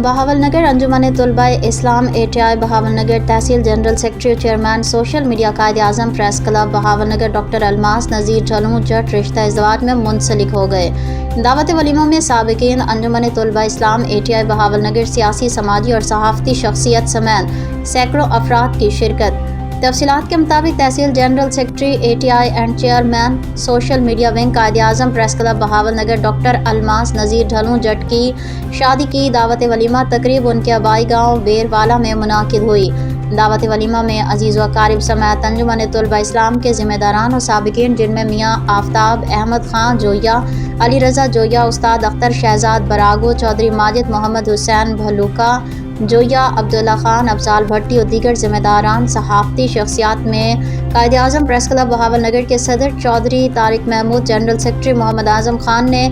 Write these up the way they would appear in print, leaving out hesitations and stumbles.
Bahawal Nagar Anjuman Talaba Islam ATI Bahawal Nagar تحصیل general secretary chairman social media Quaid Azam press club Bahawal Nagar doctor Almas Nazir Dhillon Jat رشتہ ازدواج میں منسلک ہو گئے۔ دعوت ولیموں میں سابقین انجمن طلباء اسلام ATI بہاول نگر سیاسی سماجی اور صحافتی شخصیت سمیت سینکڑوں افراد کی شرکت۔ تفصیلات کے مطابق تحصیل general secretary ATI and chairman social media wing Quaid Azam press club Bahawal Nagar doctor Almas Nazir Dhillon Jat کی شادی کی دعوت ولیمہ تقریب ان کے آبائی گاؤں بیروالا میں منعقد ہوئی۔ دعوت ولیمہ میں عزیز و اقارب سمیت انجمن طلباء اسلام کے ذمہ داران اور سابقین جن میں میاں آفتاب احمد خان جویا، علی رضا جویا، استاد اختر شہزاد براگو، چودھری ماجد محمد حسین بھلوکا جویا، عبداللہ خان افضال بھٹی اور دیگر ذمہ داران صحافتی شخصیات میں قائد اعظم پریس کلب بہاول نگر کے صدر چودھری طارق محمود، جنرل سیکرٹری محمد اعظم خان نے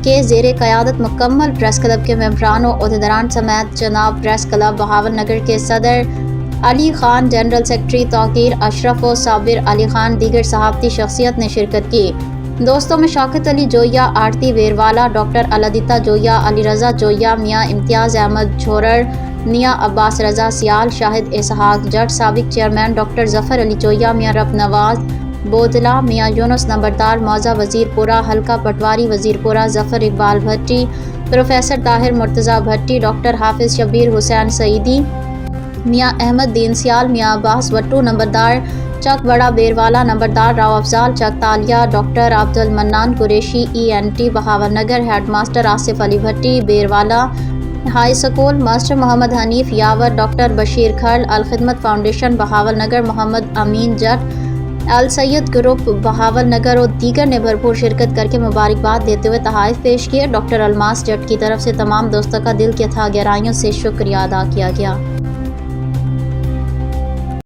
کے زیر قیادت مکمل پریس کلب کے ممبران و عہدیداران سمیت جناب پریس کلب بہاول نگر کے صدر علی خان، جنرل سیکرٹری توقیر اشرف و صابر علی خان، دیگر صحافتی شخصیت نے شرکت کی۔ دوستوں میں شوکت علی جویا، آرتی ویروالا، ڈاکٹر الادیتا جویا، علی رضا جویا، میاں امتیاز احمد جھورر، میاں عباس رضا سیال، شاہد اسحاق جٹ، سابق چیئرمین ڈاکٹر ظفر علی جویا، میاں رب نواز بودلہ، میاں یونس نمبردار موضع وزیر پورہ، حلقہ پٹواری وزیر پورہ، ظفر اقبال بھٹی، پروفیسر طاہر مرتضیٰ بھٹی، ڈاکٹر حافظ شبیر حسین سعیدی، میاں احمد دین سیال، میاں عباس وٹو نمبردار چک بڑا بیروالا، نمبردار راؤ افضال چک Talia, doctor Abdul Mannan Qureshi ENT Bahawal Nagar, head master Asif Ali Bhatti Burewala high school, master Muhammad Hanif Yawar, doctor Bashir Khal, Alkhidmat foundation Bahawal Nagar, Muhammad Amin Jat, Alsyed group Bahawal Nagar اور دیگر نے بھرپور شرکت کر کے مبارکباد دیتے ہوئے تحائف پیش کیے۔ ڈاکٹر الماس جٹ کی طرف سے تمام دوستوں کا دل کی اتھاہ گہرائیوں سے شکریہ ادا کیا گیا۔